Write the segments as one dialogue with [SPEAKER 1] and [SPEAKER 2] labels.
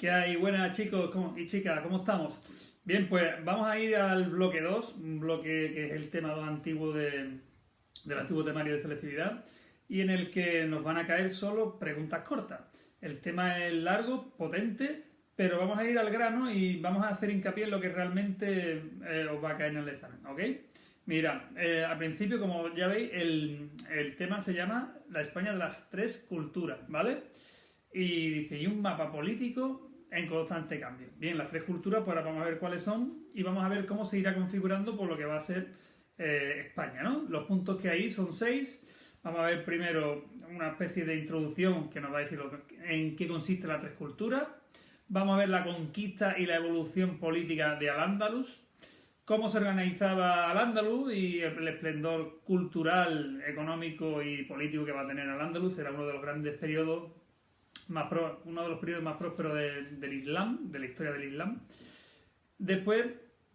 [SPEAKER 1] ¿Qué hay? Buenas chicos y chicas, ¿cómo estamos? Bien, pues vamos a ir al bloque 2, un bloque que es el tema 2 antiguo del antiguo temario de selectividad y en el que nos van a caer solo preguntas cortas. El tema es largo, potente, pero vamos a ir al grano y vamos a hacer hincapié en lo que realmente os va a caer en el examen, ¿ok? Mira, al principio, como ya veis, el tema se llama la España de las tres culturas, ¿vale? Y dice, y un mapa político en constante cambio. Bien, las tres culturas, pues ahora vamos a ver cuáles son y vamos a ver cómo se irá configurando por lo que va a ser España, ¿no? Los puntos que hay son 6. Vamos a ver primero una especie de introducción que nos va a decir en qué consiste las tres culturas. Vamos a ver la conquista y la evolución política de Al-Ándalus, cómo se organizaba Al-Ándalus y el esplendor cultural, económico y político que va a tener Al-Ándalus. Será uno de los grandes periodos uno de los periodos más prósperos del Islam, de la historia del Islam. Después,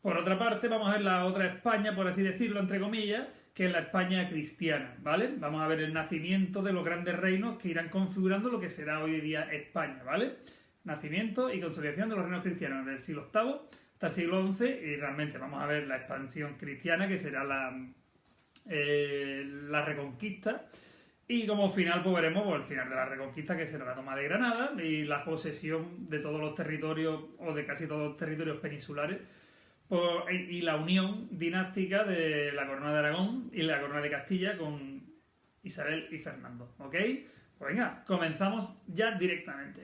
[SPEAKER 1] por otra parte, vamos a ver la otra España, por así decirlo, entre comillas, que es la España cristiana, ¿vale? Vamos a ver el nacimiento de los grandes reinos que irán configurando lo que será hoy día España, ¿vale? Nacimiento y consolidación de los reinos cristianos del siglo VIII hasta el siglo XI y realmente vamos a ver la expansión cristiana que será la Reconquista. Y como final, pues veremos el final de la Reconquista, que será la toma de Granada y la posesión de todos los territorios, o de casi todos los territorios peninsulares, y la unión dinástica de la corona de Aragón y la corona de Castilla con Isabel y Fernando, ¿ok? Pues venga, comenzamos ya directamente.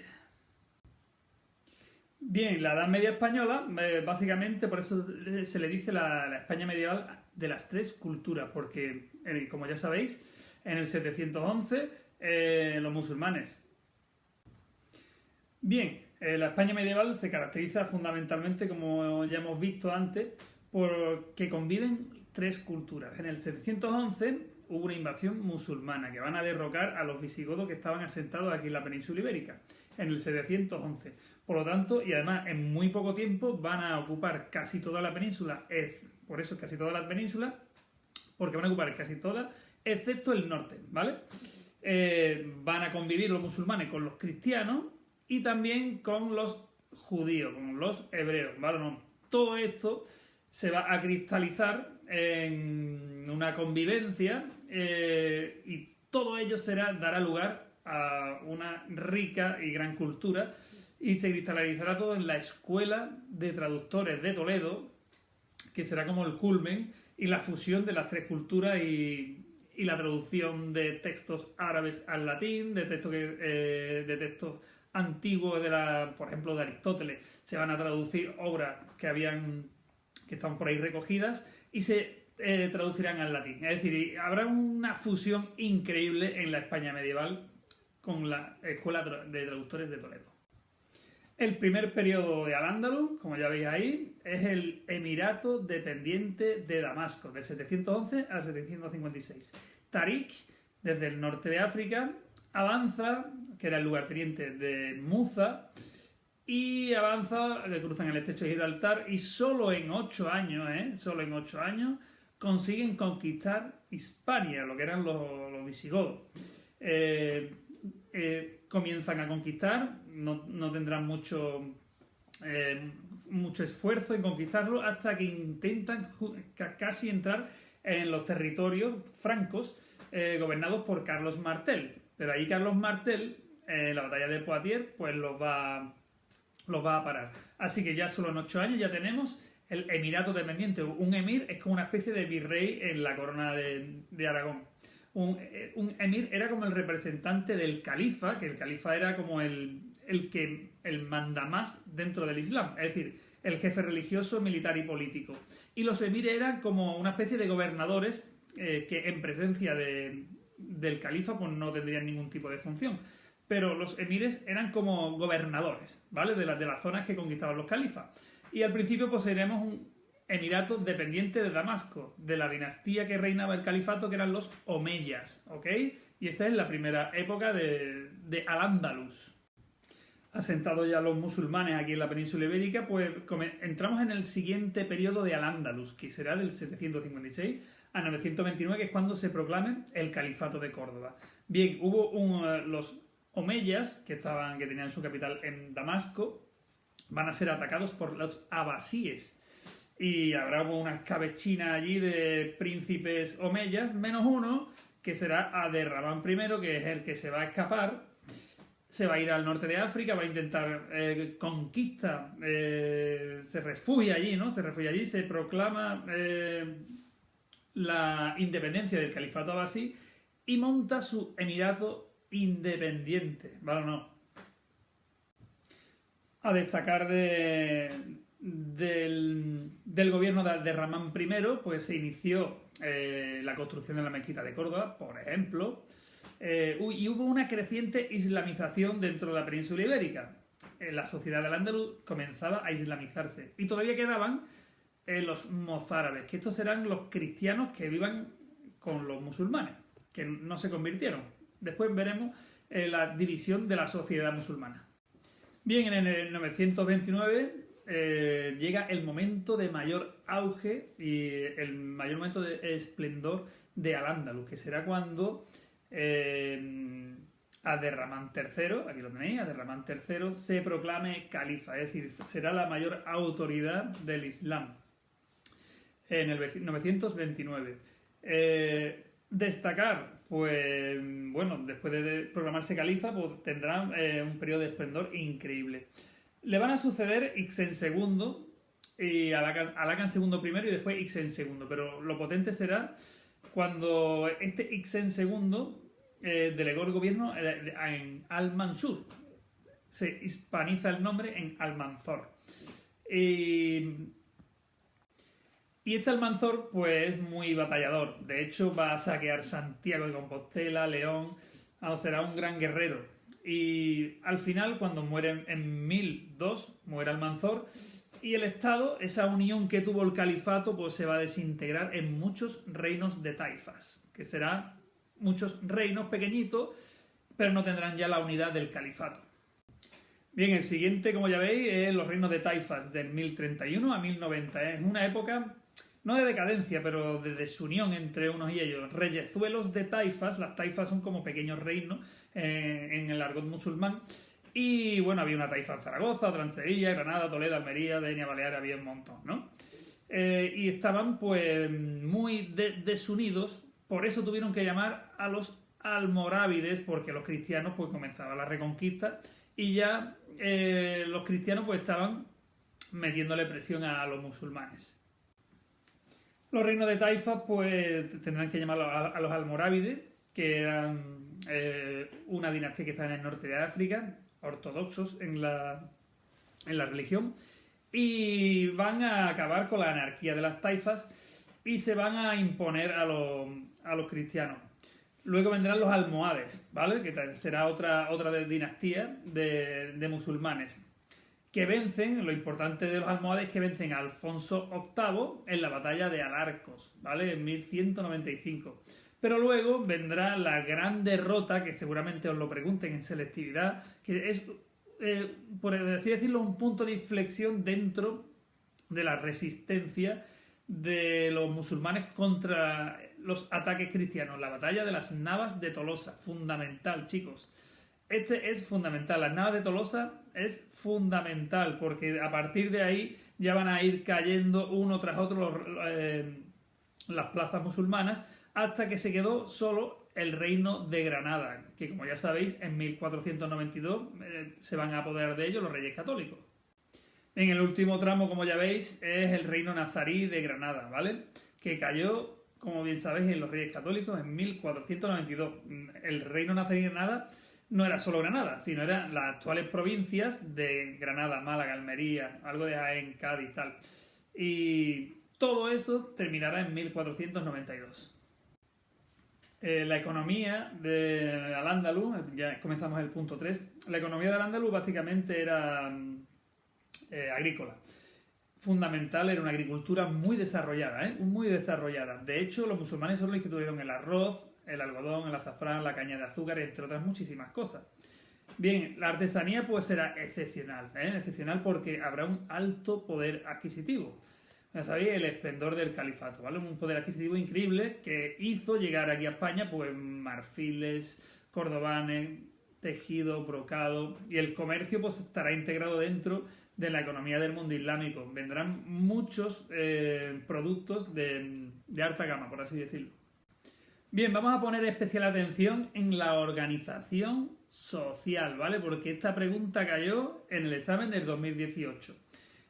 [SPEAKER 1] Bien, la Edad Media Española, básicamente por eso se le dice la España medieval de las tres culturas, porque, como ya sabéis, en el 711 los musulmanes. Bien, la España medieval se caracteriza fundamentalmente, como ya hemos visto antes, por que conviven tres culturas. En el 711 hubo una invasión musulmana que van a derrocar a los visigodos que estaban asentados aquí en la península ibérica, en el 711. Por lo tanto, y además en muy poco tiempo van a ocupar casi toda la península, por eso casi toda la península, porque van a ocupar casi toda, excepto el norte, ¿vale? Van a convivir los musulmanes con los cristianos y también con los judíos, con los hebreos, ¿vale? No, todo esto se va a cristalizar en una convivencia y todo ello dará lugar a una rica y gran cultura y se cristalizará todo en la Escuela de Traductores de Toledo, que será como el culmen y la fusión de las tres culturas y la traducción de textos árabes al latín, de textos antiguos, por ejemplo, de Aristóteles. Se van a traducir obras que están por ahí recogidas y se traducirán al latín. Es decir, habrá una fusión increíble en la España medieval con la Escuela de Traductores de Toledo. El primer periodo de Al-Ándalus, como ya veis ahí, es el Emirato dependiente de Damasco, del 711 al 756. Tarik, desde el norte de África, avanza, que era el lugarteniente de Muza, y avanza, que cruzan el estrecho de Gibraltar, y solo en 8 años, consiguen conquistar Hispania, lo que eran los visigodos. Comienzan a conquistar, no tendrán mucho esfuerzo en conquistarlo hasta que intentan casi entrar en los territorios francos gobernados por Carlos Martel. Pero ahí Carlos Martel, en la batalla de Poitiers, pues los va a parar. Así que ya solo en 8 años ya tenemos el Emirato dependiente. Un emir es como una especie de virrey en la corona de Aragón. Un emir era como el representante del califa, que el califa era como el mandamás dentro del Islam, es decir, el jefe religioso, militar y político. Y los emires eran como una especie de gobernadores que en presencia del califa pues no tendrían ningún tipo de función. Pero los emires eran como gobernadores, ¿vale? De las zonas que conquistaban los califas. Y al principio poseeremos un emirato dependiente de Damasco, de la dinastía que reinaba el califato, que eran los omeyas, ¿ok? Y esa es la primera época de Al-Ándalus. Asentados ya los musulmanes aquí en la península ibérica, pues entramos en el siguiente periodo de Al-Ándalus, que será del 756 a 929, que es cuando se proclame el califato de Córdoba. Bien, hubo los omeyas, que tenían su capital en Damasco, van a ser atacados por los abasíes. Y habrá una escabechina allí de príncipes omeyas, menos uno, que será Aderramán I, que es el que se va a escapar, se va a ir al norte de África, va a intentar conquista, se refugia allí, ¿no? Se refugia allí, se proclama la independencia del califato abasí y monta su emirato independiente, ¿vale o no? A destacar del gobierno de Ramán I, pues se inició la construcción de la mezquita de Córdoba, por ejemplo, y hubo una creciente islamización dentro de la península ibérica. La sociedad del Andaluz comenzaba a islamizarse y todavía quedaban los mozárabes, que estos serán los cristianos que vivan con los musulmanes, que no se convirtieron. Después veremos la división de la sociedad musulmana. Bien, en el 929 llega el momento de mayor auge y el mayor momento de esplendor de Al-Ándalus, que será cuando Aderramán III, aquí lo tenéis, Aderramán III se proclame califa, es decir, será la mayor autoridad del Islam en el 929. Destacar, pues bueno, después de proclamarse califa, pues tendrá un periodo de esplendor increíble. Le van a suceder Ixen II y Alakán II primero y después Ixen II, pero lo potente será cuando este Ixen II delegó el gobierno en Al-Mansur. Se hispaniza el nombre en Almanzor. Y este Almanzor, pues, es muy batallador. De hecho, va a saquear Santiago de Compostela, León. Será un gran guerrero. Y al final, cuando muere en 1002, muere Almanzor. Y el Estado, esa unión que tuvo el califato, pues se va a desintegrar en muchos reinos de taifas. Que serán muchos reinos pequeñitos, pero no tendrán ya la unidad del califato. Bien, el siguiente, como ya veis, es los reinos de taifas del 1031 a 1090. Es una época, no de decadencia, pero de desunión entre unos y ellos. Reyezuelos de taifas, las taifas son como pequeños reinos en el argot musulmán. Y bueno, había una taifa en Zaragoza, otra en Sevilla, Granada, Toledo, Almería, Denia, Baleares, había un montón, ¿no? Y estaban pues muy desunidos, por eso tuvieron que llamar a los almorávides, porque los cristianos pues comenzaban la reconquista y ya los cristianos pues estaban metiéndole presión a los musulmanes. Los reinos de taifas pues tendrán que llamarlos a los almorávides, que eran una dinastía que está en el norte de África, ortodoxos en la religión, y van a acabar con la anarquía de las taifas y se van a imponer a los cristianos. Luego vendrán los almohades, ¿vale? Que será otra dinastía de musulmanes que vencen. Lo importante de los almohades es que vencen a Alfonso VIII en la batalla de Alarcos, ¿vale? En 1195. Pero luego vendrá la gran derrota, que seguramente os lo pregunten en selectividad, que es, por así decirlo, un punto de inflexión dentro de la resistencia de los musulmanes contra los ataques cristianos. La batalla de las Navas de Tolosa, fundamental, chicos. Este es fundamental. Las Navas de Tolosa es fundamental, porque a partir de ahí ya van a ir cayendo uno tras otro las plazas musulmanas, hasta que se quedó solo el reino de Granada, que como ya sabéis, en 1492 se van a apoderar de ello los reyes católicos. En el último tramo, como ya veis, es el reino nazarí de Granada, ¿vale? Que cayó, como bien sabéis, en los reyes católicos en 1492. El reino nazarí de Granada no era solo Granada, sino eran las actuales provincias de Granada, Málaga, Almería, algo de Jaén, Cádiz, tal. Y todo eso terminará en 1492. La economía de Al-Ándalus, ya comenzamos el punto 3, la economía de Al-Ándalus básicamente era agrícola. Fundamental, era una agricultura muy desarrollada, muy desarrollada. De hecho, los musulmanes son los que tuvieron el arroz, el algodón, el azafrán, la caña de azúcar, entre otras muchísimas cosas. Bien, la artesanía pues será excepcional, excepcional porque habrá un alto poder adquisitivo. Ya sabéis, el esplendor del califato, ¿vale? Un poder adquisitivo increíble que hizo llegar aquí a España pues marfiles, cordobanes, tejido, brocado, y el comercio pues estará integrado dentro de la economía del mundo islámico. Vendrán muchos productos de alta gama, por así decirlo. Bien, vamos a poner especial atención en la organización social, ¿vale? Porque esta pregunta cayó en el examen del 2018.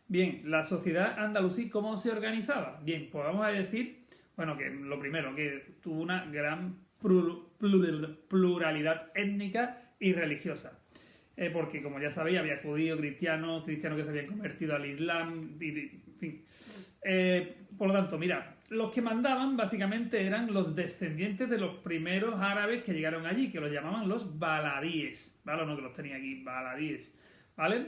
[SPEAKER 1] Bien, la sociedad andalusí, ¿cómo se organizaba? Bien, pues vamos a decir, bueno, que lo primero, que tuvo una gran pluralidad étnica y religiosa. Porque, como ya sabéis, había judíos, cristianos que se habían convertido al Islam, en fin. Por lo tanto, mira, los que mandaban básicamente eran los descendientes de los primeros árabes que llegaron allí, que los llamaban los baladíes, ¿vale? No, que los tenía aquí, baladíes, ¿vale?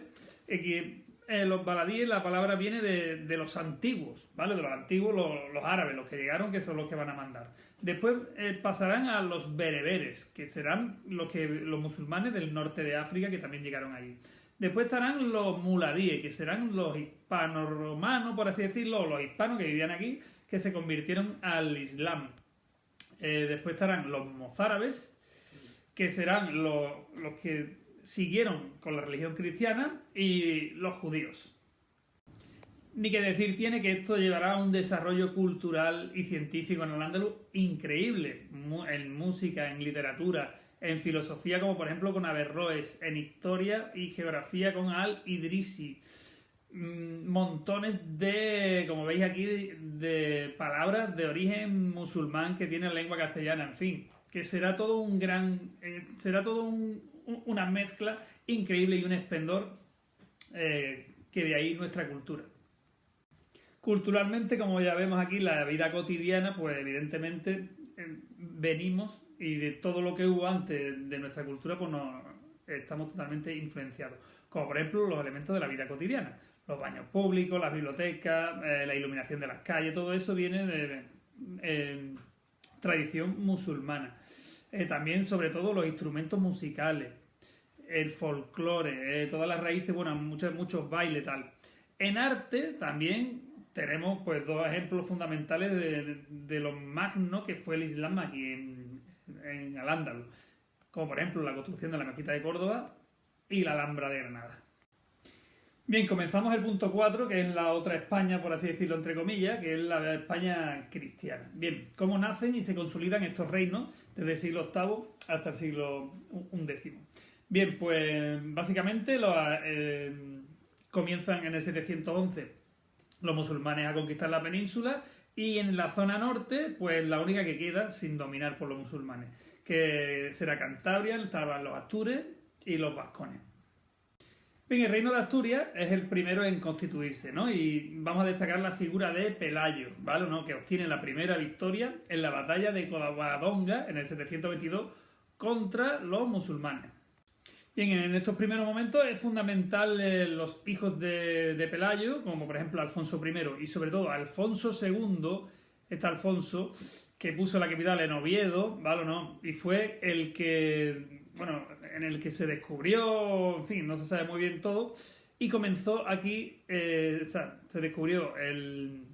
[SPEAKER 1] Los baladíes, la palabra viene de los antiguos, ¿vale? De los antiguos, los árabes, los que llegaron, que son los que van a mandar. Después pasarán a los bereberes, que serán los musulmanes del norte de África, que también llegaron allí. Después estarán los muladíes, que serán los hispano-romanos, por así decirlo, los hispanos que vivían aquí, que se convirtieron al Islam. Después estarán los mozárabes, que serán los que siguieron con la religión cristiana, y los judíos. Ni que decir tiene que esto llevará a un desarrollo cultural y científico en el Andaluz increíble, en música, en literatura, en filosofía, como por ejemplo con Averroes, en historia y geografía con Al-Idrisi. Montones de, como veis aquí, de palabras de origen musulmán que tiene la lengua castellana, en fin, que será todo una mezcla increíble y un esplendor que de ahí nuestra cultura. Culturalmente, como ya vemos aquí, la vida cotidiana, pues evidentemente venimos y de todo lo que hubo antes de nuestra cultura, pues estamos totalmente influenciados. Como por ejemplo los elementos de la vida cotidiana. Los baños públicos, las bibliotecas, la iluminación de las calles, todo eso viene de tradición musulmana. También, sobre todo, los instrumentos musicales, el folclore, todas las raíces, bueno, muchos bailes, tal. En arte también tenemos pues dos ejemplos fundamentales de lo magno que fue el Islam aquí en Al-Ándalus, como por ejemplo la construcción de la mezquita de Córdoba y la Alhambra de Granada. Bien, comenzamos el punto 4, que es la otra España, por así decirlo, entre comillas, que es la España cristiana. Bien, ¿cómo nacen y se consolidan estos reinos desde el siglo VIII hasta el siglo XI? Bien, pues básicamente comienzan en el 711 los musulmanes a conquistar la península, y en la zona norte, pues la única que queda sin dominar por los musulmanes, que será Cantabria, estaban los astures y los vascones. Bien, el reino de Asturias es el primero en constituirse, ¿no? Y vamos a destacar la figura de Pelayo, ¿vale? ¿No? Que obtiene la primera victoria en la batalla de Covadonga en el 722 contra los musulmanes. Bien, en estos primeros momentos es fundamental los hijos de Pelayo, como por ejemplo Alfonso I y sobre todo Alfonso II, este Alfonso, que puso la capital en Oviedo, ¿vale o no? Y fue el que, bueno, en el que se descubrió, en fin, no se sabe muy bien todo, y comenzó aquí, se descubrió el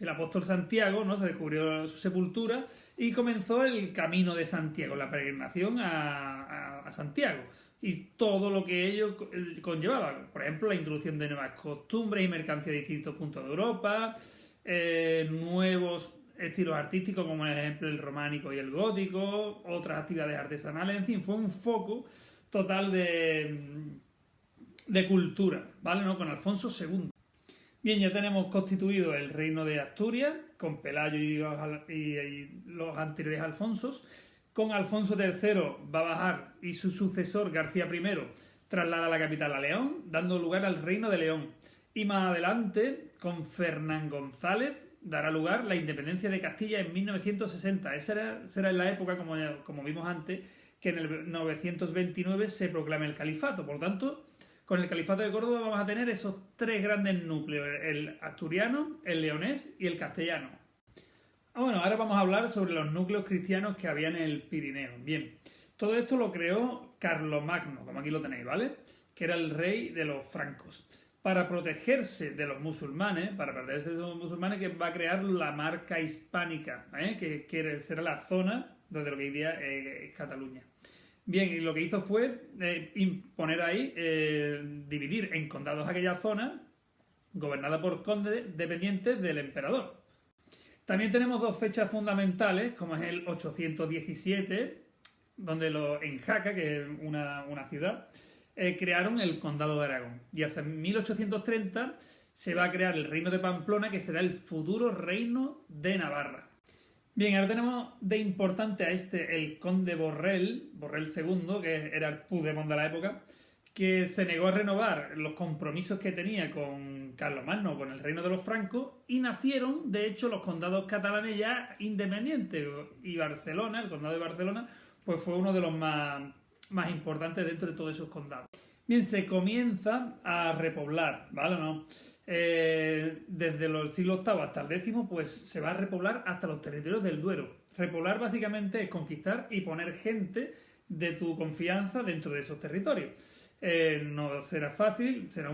[SPEAKER 1] apóstol Santiago, ¿no? Se descubrió su sepultura y comenzó el camino de Santiago, la peregrinación a Santiago y todo lo que ello conllevaba. Por ejemplo, la introducción de nuevas costumbres y mercancías de distintos puntos de Europa, nuevos estilos artísticos como por ejemplo el románico y el gótico, otras actividades artesanales, en fin, fue un foco total de cultura, ¿vale? ¿No? Con Alfonso II. Bien, ya tenemos constituido el reino de Asturias, con Pelayo y los anteriores Alfonsos. Con Alfonso III va a bajar y su sucesor, García I, traslada la capital a León, dando lugar al reino de León. Y más adelante, con Fernán González, dará lugar la independencia de Castilla en 1960. Esa será en la época, como vimos antes, que en el 929 se proclama el califato. Por lo tanto, con el Califato de Córdoba vamos a tener esos tres grandes núcleos, el asturiano, el leonés y el castellano. Bueno, ahora vamos a hablar sobre los núcleos cristianos que había en el Pirineo. Bien, todo esto lo creó Carlomagno, como aquí lo tenéis, ¿vale? Que era el rey de los francos. Para protegerse de los musulmanes, que va a crear la marca hispánica, que será la zona donde lo que hoy día es Cataluña. Bien, y lo que hizo fue imponer ahí, dividir en condados aquella zona gobernada por condes dependientes del emperador. También tenemos dos fechas fundamentales, como es el 817, donde en Jaca, que es una ciudad, crearon el condado de Aragón. Y hacia 1830 se va a crear el reino de Pamplona, que será el futuro reino de Navarra. Bien, ahora tenemos de importante a el conde Borrell II, que era el Puigdemont de la época, que se negó a renovar los compromisos que tenía con Carlomagno, con el reino de los francos, y nacieron, de hecho, los condados catalanes ya independientes. Y Barcelona, el condado de Barcelona, pues fue uno de los más importantes dentro de todos esos condados. Bien, se comienza a repoblar, ¿vale? ¿No? Desde el siglo VIII hasta el X, pues se va a repoblar hasta los territorios del Duero. Repoblar básicamente es conquistar y poner gente de tu confianza dentro de esos territorios. No será fácil, será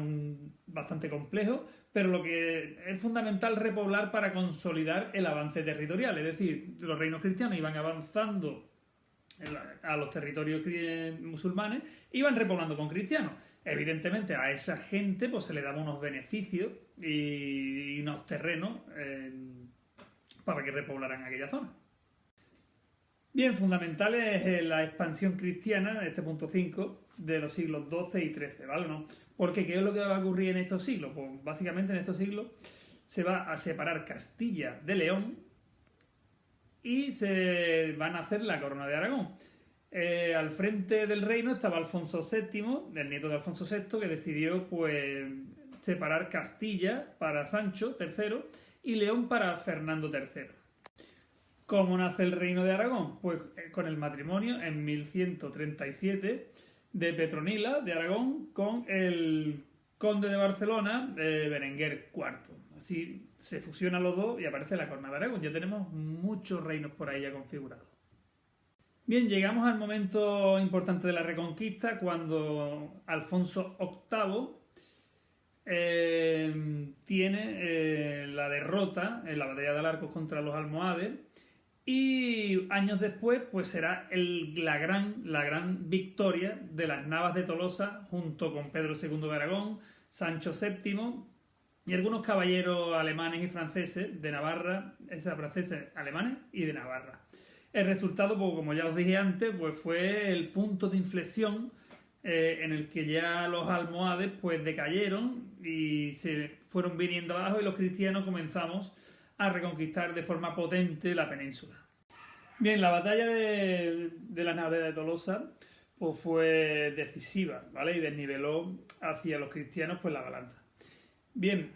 [SPEAKER 1] bastante complejo, pero lo que es fundamental repoblar para consolidar el avance territorial. Es decir, los reinos cristianos iban avanzando a los territorios musulmanes, iban repoblando con cristianos. Evidentemente a esa gente pues se le daba unos beneficios y unos terrenos para que repoblaran aquella zona. Bien, fundamental es la expansión cristiana, este punto 5, de los siglos XII y XIII, ¿vale? ¿No? Porque ¿qué es lo que va a ocurrir en estos siglos? Pues básicamente en estos siglos se va a separar Castilla de León y se van a hacer la corona de Aragón. Al frente del reino estaba Alfonso VII, el nieto de Alfonso VI, que decidió pues separar Castilla para Sancho III y León para Fernando III. ¿Cómo nace el reino de Aragón? Pues con el matrimonio en 1137 de Petronila de Aragón con el conde de Barcelona, Berenguer IV. Así se fusionan los dos y aparece la corona de Aragón. Ya tenemos muchos reinos por ahí ya configurados. Bien, llegamos al momento importante de la Reconquista, cuando Alfonso VIII tiene la derrota en la batalla de Alarcos contra los almohades, y años después pues será la gran victoria de las Navas de Tolosa junto con Pedro II de Aragón, Sancho VII y algunos caballeros alemanes y franceses de Navarra, franceses, alemanes y de Navarra. El resultado, pues, como ya os dije antes, pues fue el punto de inflexión en el que ya los almohades pues decayeron y se fueron viniendo abajo y los cristianos comenzamos a reconquistar de forma potente la península. Bien, la batalla de las Navas de Tolosa pues fue decisiva, ¿vale? Y desniveló hacia los cristianos pues la balanza. Bien,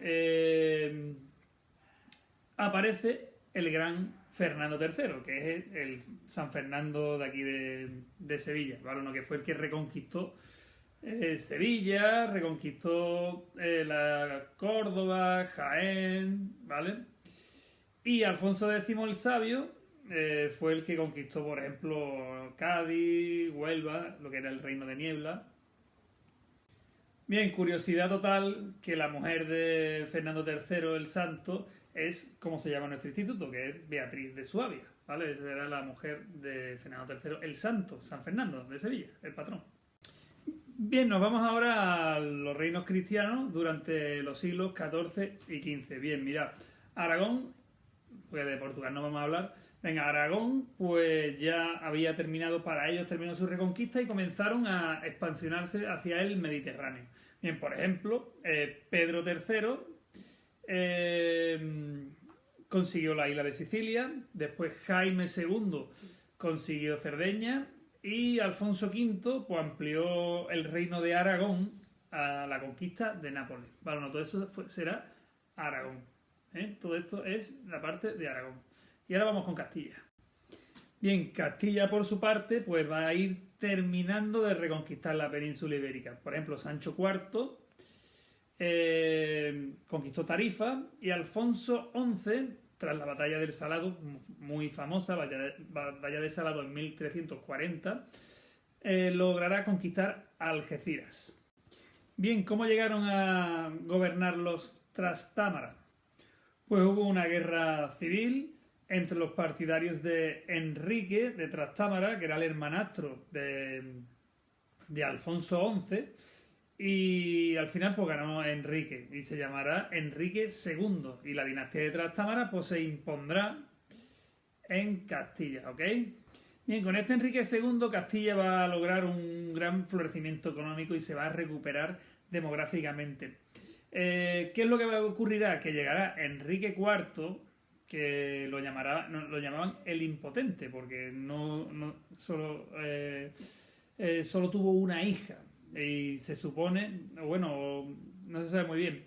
[SPEAKER 1] aparece el gran Fernando III, que es el San Fernando de aquí de Sevilla, ¿vale? ¿No? Que fue el que reconquistó Sevilla, reconquistó la Córdoba, Jaén, ¿vale? Y Alfonso X el Sabio fue el que conquistó, por ejemplo, Cádiz, Huelva, lo que era el Reino de Niebla. Bien, curiosidad total, que la mujer de Fernando III el Santo es como se llama nuestro instituto, que es Beatriz de Suabia, ¿vale? Esa era la mujer de Fernando III el Santo, San Fernando de Sevilla, el patrón. Bien, nos vamos ahora a los reinos cristianos durante los siglos XIV y XV. Bien, mirad, Aragón, pues de Portugal no vamos a hablar. Venga, Aragón pues ya había terminado, para ellos terminó su reconquista y comenzaron a expansionarse hacia el Mediterráneo. Bien, por ejemplo, Pedro III consiguió la isla de Sicilia, después Jaime II consiguió Cerdeña y Alfonso V pues amplió el reino de Aragón a la conquista de Nápoles. Vale, no, todo eso será Aragón. Todo esto es la parte de Aragón. Y ahora vamos con Castilla. Bien, Castilla por su parte pues va a ir terminando de reconquistar la península ibérica. Por ejemplo, Sancho IV conquistó Tarifa y Alfonso XI, tras la batalla del Salado, muy famosa, batalla del Salado en 1340, logrará conquistar Algeciras. Bien, ¿cómo llegaron a gobernar los Trastámara? Pues hubo una guerra civil entre los partidarios de Enrique de Trastámara, que era el hermanastro de Alfonso XI, y al final pues ganó Enrique y se llamará Enrique II y la dinastía de Trastámara pues se impondrá en Castilla, ¿ok? Bien, con este Enrique II Castilla va a lograr un gran florecimiento económico y se va a recuperar demográficamente. ¿Qué es lo que ocurrirá? Que llegará Enrique IV, que lo llamaban el impotente, porque solo tuvo una hija. Y se supone, bueno, no se sabe muy bien,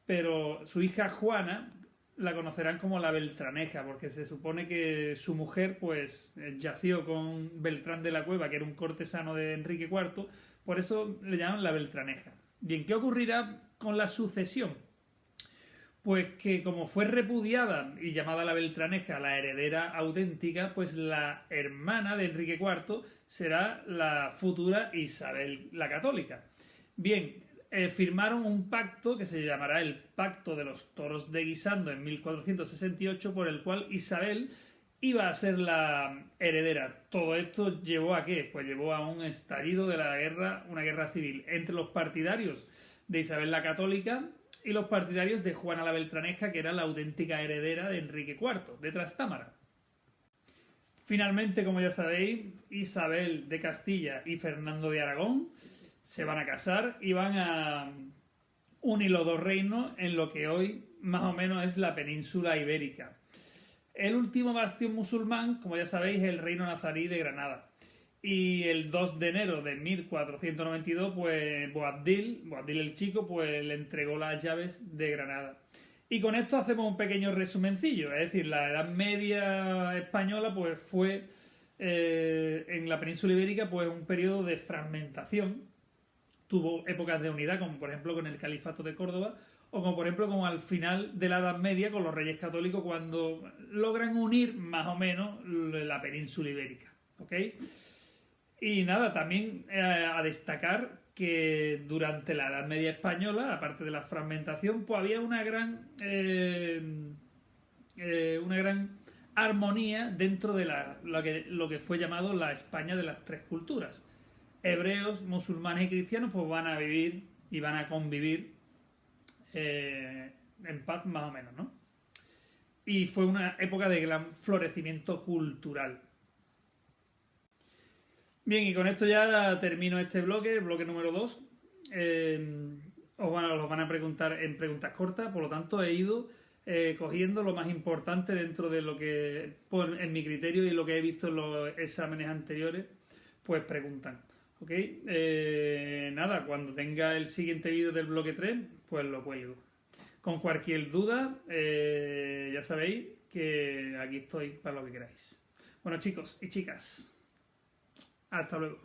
[SPEAKER 1] pero su hija Juana la conocerán como la Beltraneja, porque se supone que su mujer pues yació con Beltrán de la Cueva, que era un cortesano de Enrique IV, por eso le llaman la Beltraneja. Bien, ¿qué ocurrirá con la sucesión? Pues que como fue repudiada y llamada la Beltraneja la heredera auténtica, pues la hermana de Enrique IV será la futura Isabel la Católica. Bien, firmaron un pacto que se llamará el Pacto de los Toros de Guisando en 1468, por el cual Isabel iba a ser la heredera. Todo esto llevó a ¿qué? Pues llevó a un estallido de la guerra, una guerra civil entre los partidarios de Isabel la Católica y los partidarios de Juana la Beltraneja, que era la auténtica heredera de Enrique IV, de Trastámara. Finalmente, como ya sabéis, Isabel de Castilla y Fernando de Aragón se van a casar y van a unir los dos reinos en lo que hoy más o menos es la península ibérica. El último bastión musulmán, como ya sabéis, es el reino nazarí de Granada. Y el 2 de enero de 1492, pues Boabdil el Chico, pues le entregó las llaves de Granada. Y con esto hacemos un pequeño resumencillo, es decir, la Edad Media española pues fue en la península ibérica pues un periodo de fragmentación. Tuvo épocas de unidad, como por ejemplo con el Califato de Córdoba, o como por ejemplo como al final de la Edad Media con los Reyes Católicos, cuando logran unir más o menos la península ibérica, ¿ok? Y nada, también a destacar que durante la Edad Media española, aparte de la fragmentación, pues había una gran armonía dentro de lo que fue llamado la España de las tres culturas. Hebreos, musulmanes y cristianos pues van a vivir y van a convivir en paz más o menos, ¿no? Y fue una época de gran florecimiento cultural. Bien, y con esto ya termino este bloque, el bloque número 2. Os van a preguntar en preguntas cortas, por lo tanto he ido cogiendo lo más importante dentro de lo que, en mi criterio y lo que he visto en los exámenes anteriores, pues preguntan. ¿Ok? Nada, cuando tenga el siguiente vídeo del bloque 3, pues lo cuelgo. Con cualquier duda, ya sabéis que aquí estoy para lo que queráis. Bueno, chicos y chicas, hasta luego.